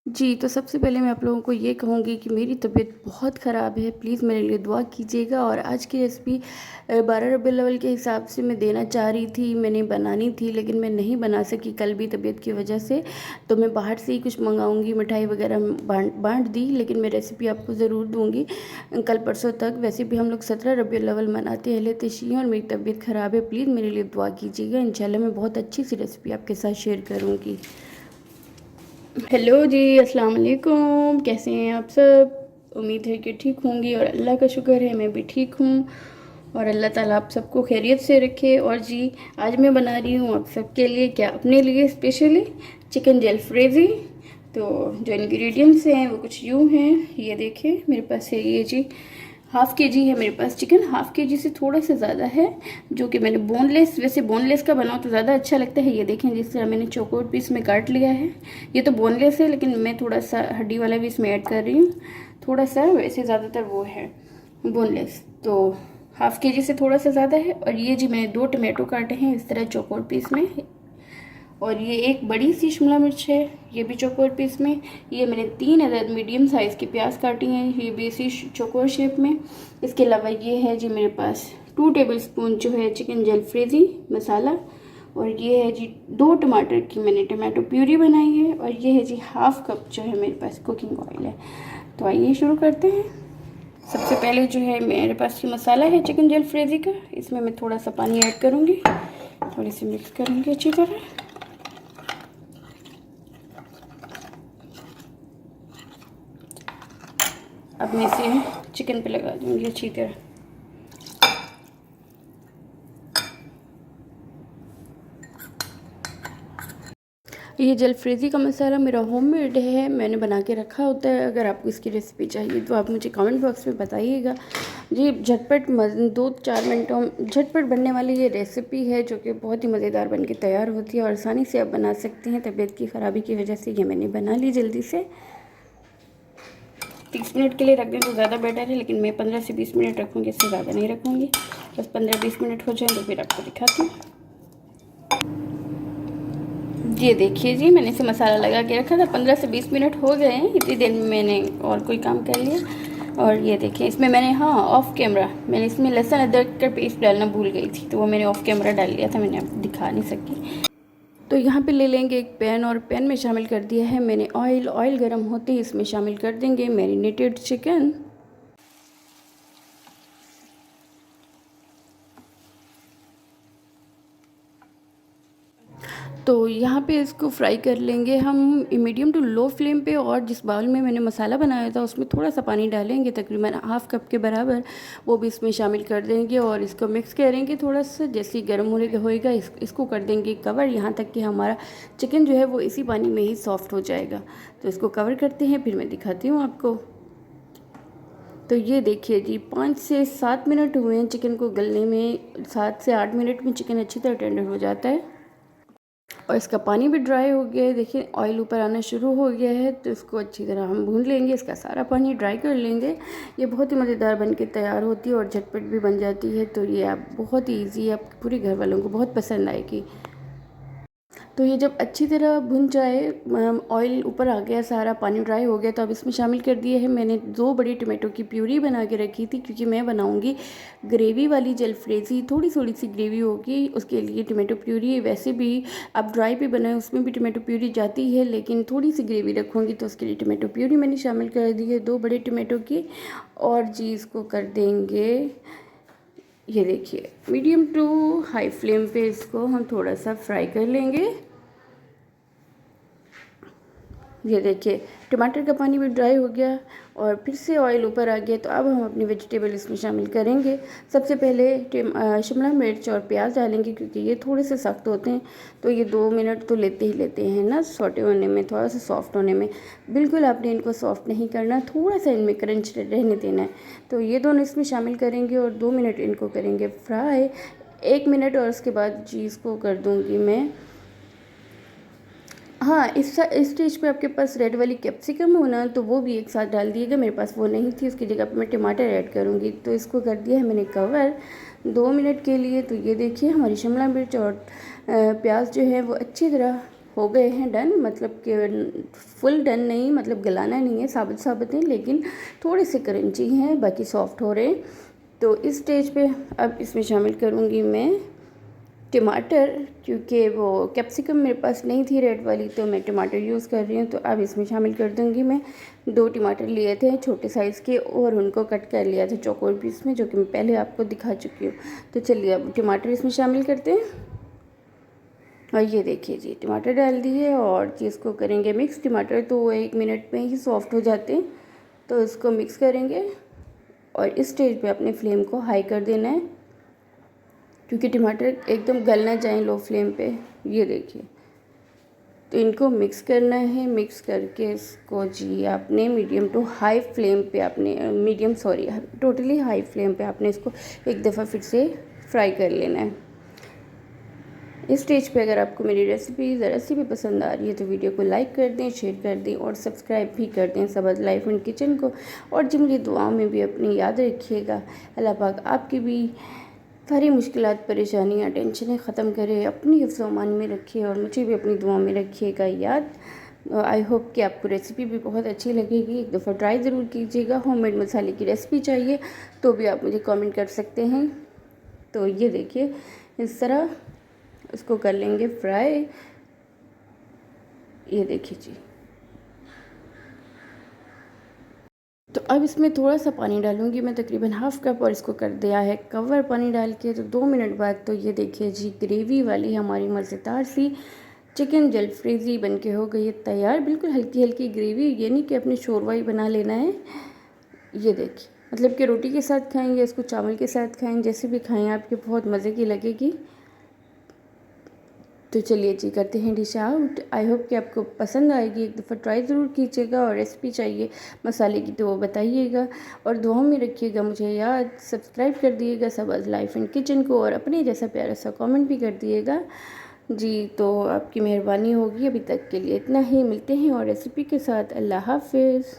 जी, तो सबसे पहले मैं आप लोगों को ये कहूँगी कि मेरी तबीयत बहुत ख़राब है, प्लीज़ मेरे लिए दुआ कीजिएगा। और आज की रेसिपी 12 रबीउल अव्वल के हिसाब से मैं देना चाह रही थी, मैंने बनानी थी लेकिन मैं नहीं बना सकी कल भी तबीयत की वजह से। तो मैं बाहर से ही कुछ मँगाऊँगी, मिठाई वगैरह बाँट दी, लेकिन मैं रेसिपी आपको ज़रूर दूँगी कल परसों तक। वैसे भी हम लोग 17 रबीउल अव्वल मनाते हैं अहले तशरीह, और मेरी तबीयत ख़राब है, प्लीज़ मेरे लिए दुआ कीजिएगा। इंशाल्लाह मैं बहुत अच्छी सी रेसिपी आपके साथ शेयर करूँगी। हेलो जी, अस्सलाम वालेकुम। कैसे हैं आप सब? उम्मीद है कि ठीक होंगी और अल्लाह का शुक्र है मैं भी ठीक हूँ। और अल्लाह ताला आप सबको खैरियत से रखे। और जी, आज मैं बना रही हूँ आप सबके लिए, क्या अपने लिए स्पेशली, चिकन जलफ्रेज़ी। तो जो इंग्रेडिएंट्स हैं वो कुछ यूँ हैं, ये देखिए मेरे पास है ये जी, हाफ़ के जी है मेरे पास चिकन। हाफ़ के जी से थोड़ा सा ज़्यादा है, जो कि मैंने बोनलेस, वैसे बोनलेस का बनाओ तो ज़्यादा अच्छा लगता है। ये देखें जिस तरह मैंने चौकोर पीस में काट लिया है। ये तो बोनलेस है लेकिन मैं थोड़ा सा हड्डी वाला भी इसमें ऐड कर रही हूँ थोड़ा सा, वैसे ज़्यादातर वो है बोनलेस। तो हाफ़ के जी से थोड़ा सा ज़्यादा है। और ये जी मैंने 2 टमाटो काटे हैं इस तरह चौकोर पीस में। और ये एक बड़ी सी शिमला मिर्च है, ये भी चौकोर पीस में। ये मैंने 3 अदद मीडियम साइज़ की प्याज काटी हैं, ये भी इसी चौकोर शेप में। इसके अलावा ये है जी मेरे पास 2 टेबलस्पून जो है चिकन जलफ्रेज़ी मसाला। और ये है जी 2 टमाटर की मैंने टमाटो प्यूरी बनाई है। और ये है जी हाफ़ कप जो है मेरे पास कुकिंग ऑयल है। तो आइए शुरू करते हैं। सबसे पहले जो है मेरे पास ये मसाला है चिकन जलफ्रेज़ी का, इसमें मैं थोड़ा सा पानी ऐड करूँगी और इसे मिक्स करूँगी अच्छी तरह। अब मैं इसे चिकन पे लगा दूँगी अच्छी तरह। ये जलफ्रेज़ी का मसाला मेरा होममेड है, मैंने बना के रखा होता है। अगर आपको इसकी रेसिपी चाहिए तो आप मुझे कमेंट बॉक्स में बताइएगा। ये झटपट 2-4 मिनटों झटपट बनने वाली ये रेसिपी है, जो कि बहुत ही मज़ेदार बन के तैयार होती है और आसानी से आप बना सकती हैं। तबीयत की ख़राबी की वजह से ये मैंने बना ली जल्दी से। 30 मिनट के लिए रख दें तो ज़्यादा बेटर है, लेकिन मैं 15 से 20 मिनट रखूँगी, इससे ज़्यादा नहीं रखूँगी। बस 15-20 मिनट हो जाए तो फिर आपको दिखाती हूँ। ये देखिए जी, मैंने इसे मसाला लगा के रखा था, 15 से 20 मिनट हो गए हैं। इतनी देर में मैंने और कोई काम कर लिया। और ये देखिए इसमें मैंने, हाँ, ऑफ कैमरा मैंने इसमें लहसुन अदरक का पेस्ट डालना भूल गई थी, तो वो मैंने ऑफ कैमरा डाल लिया था, मैंने आपको दिखा नहीं सकी। तो यहाँ पे ले लेंगे एक पैन, और पैन में शामिल कर दिया है मैंने ऑयल। ऑयल गर्म होते ही इसमें शामिल कर देंगे मैरिनेटेड चिकन। तो यहाँ पे इसको फ्राई कर लेंगे हम मीडियम टू लो फ्लेम पे। और जिस बाउल में मैंने मसाला बनाया था उसमें थोड़ा सा पानी डालेंगे, तकरीबन हाफ़ कप के बराबर, वो भी इसमें शामिल कर देंगे और इसको मिक्स करेंगे थोड़ा सा। जैसे ही गर्म होने का होएगा इसको कर देंगे कवर, यहाँ तक कि हमारा चिकन जो है वो इसी पानी में ही सॉफ्ट हो जाएगा। तो इसको कवर करते हैं, फिर मैं दिखाती हूँ आपको। तो ये देखिए जी, 5 से 7 मिनट हुए हैं चिकन को गलने में। 7 से 8 मिनट में चिकन अच्छी तरह टेंडर हो जाता है और इसका पानी भी ड्राई हो गया है। देखिए ऑयल ऊपर आना शुरू हो गया है, तो इसको अच्छी तरह हम भून लेंगे, इसका सारा पानी ड्राई कर लेंगे। ये बहुत ही मज़ेदार बन के तैयार होती है और झटपट भी बन जाती है। तो ये आप बहुत ही ईजी है, आपके पूरे घर वालों को बहुत पसंद आएगी। तो ये जब अच्छी तरह भुन जाए, ऑयल ऊपर आ गया, सारा पानी ड्राई हो गया, तो अब इसमें शामिल कर दिए है मैंने 2 बड़ी टमाटो की प्यूरी बना के रखी थी, क्योंकि मैं बनाऊंगी ग्रेवी वाली जलफ्रेज़ी। थोड़ी थोड़ी सी ग्रेवी होगी, उसके लिए टमाटो प्यूरी। वैसे भी आप ड्राई भी बनाए उसमें भी टमाटो प्यूरी जाती है, लेकिन थोड़ी सी ग्रेवी रखूँगी तो उसके लिए टमाटो प्यूरी मैंने शामिल कर दी है 2 बड़े टमाटो की। और जी इसको कर देंगे, ये देखिए, मीडियम टू हाई फ्लेम पे इसको हम थोड़ा सा फ्राई कर लेंगे। ये देखिए टमाटर का पानी भी ड्राई हो गया और फिर से ऑयल ऊपर आ गया। तो अब हम अपनी वेजिटेबल इसमें शामिल करेंगे। सबसे पहले शिमला मिर्च और प्याज डालेंगे, क्योंकि ये थोड़े से सख्त होते हैं, तो ये 2 मिनट तो लेते ही लेते हैं ना सॉटे होने में, थोड़ा सा सॉफ्ट होने में। बिल्कुल आपने इनको सॉफ्ट नहीं करना, थोड़ा सा इनमें क्रंच रहने देना है। तो ये दोनों इसमें शामिल करेंगे और 2 मिनट इनको करेंगे फ्राई, 1 मिनट। और उसके बाद जी इसको कर दूँगी मैं, हाँ, इस स्टेज पे आपके पास रेड वाली कैप्सिकम हो ना, तो वो भी एक साथ डाल दिएगा। मेरे पास वो नहीं थी, उसकी जगह पे मैं टमाटर ऐड करूँगी। तो इसको कर दिया है मैंने कवर 2 मिनट के लिए। तो ये देखिए हमारी शिमला मिर्च और प्याज जो है वो अच्छी तरह हो गए हैं डन, मतलब कि फुल डन नहीं, मतलब गलाना नहीं है, साबित साबित है, लेकिन थोड़े से क्रंची हैं, बाकी सॉफ्ट हो रहे हैं। तो इस स्टेज पे अब इसमें शामिल करूँगी मैं टमाटर, क्योंकि वो कैप्सिकम मेरे पास नहीं थी रेड वाली, तो मैं टमाटर यूज़ कर रही हूँ। तो अब इसमें शामिल कर दूँगी मैं 2 टमाटर लिए थे छोटे साइज़ के, और उनको कट कर लिया था चौकोर पीस में, जो कि मैं पहले आपको दिखा चुकी हूँ। तो चलिए अब टमाटर इसमें शामिल करते हैं। और ये देखिए जी, टमाटर डाल दिए और जी इसको करेंगे मिक्स। टमाटर तो 1 मिनट में ही सॉफ्ट हो जाते हैं, तो इसको मिक्स करेंगे। और इस स्टेज पे अपने फ्लेम को हाई कर देना है, क्योंकि टमाटर एकदम गल ना जाए लो फ्लेम पे। ये देखिए, तो इनको मिक्स करना है। मिक्स करके इसको जी आपने मीडियम टू हाई फ्लेम पे, आपने टोटली हाई फ्लेम पे आपने इसको एक दफ़ा फिर से फ्राई कर लेना है। इस स्टेज पे अगर आपको मेरी रेसिपी ज़रा सी भी पसंद आ रही है तो वीडियो को लाइक कर दें, शेयर कर दें और सब्सक्राइब भी कर दें सबज लाइफ एंड किचन को। और जी मुझे दुआओं में भी अपनी याद रखिएगा। अल्लाह पाक आपकी भी सारी मुश्किलात, परेशानियाँ, टेंशनें ख़त्म करे, अपनी हिफ्ज़-ओ-अमान में रखे और मुझे भी अपनी दुआ में रखिएगा याद। आई होप कि आपको रेसिपी भी बहुत अच्छी लगेगी। एक दफ़ा ट्राई ज़रूर कीजिएगा। होममेड मसाले की रेसिपी चाहिए तो भी आप मुझे कमेंट कर सकते हैं। तो ये देखिए, इस तरह इसको कर लेंगे फ्राई। ये देखिए जी, तो अब इसमें थोड़ा सा पानी डालूंगी मैं, तकरीबन हाफ़ कप, और इसको कर दिया है कवर पानी डाल के। तो 2 मिनट बाद तो ये देखिए जी, ग्रेवी वाली हमारी मज़ेदार सी चिकन जलफ्रेज़ी बन के हो गई है तैयार। बिल्कुल हल्की हल्की ग्रेवी, ये नहीं कि अपने शोरवा ही बना लेना है। ये देखिए, मतलब कि रोटी के साथ खाएंगे इसको, चावल के साथ खाएं, जैसे भी खाएं आपके बहुत मज़े की लगेगी। तो चलिए जी करते हैं डिश आउट। आई होप कि आपको पसंद आएगी। एक दफ़ा ट्राई ज़रूर कीजिएगा, और रेसिपी चाहिए मसाले की तो वो बताइएगा, और दुआओं में रखिएगा मुझे याद। सब्सक्राइब कर दिएगा सबज लाइफ एंड किचन को, और अपने जैसा प्यारा सा कमेंट भी कर दिएगा जी। तो आपकी मेहरबानी होगी। अभी तक के लिए इतना ही, मिलते हैं और रेसिपी के साथ। अल्लाह हाफिज़।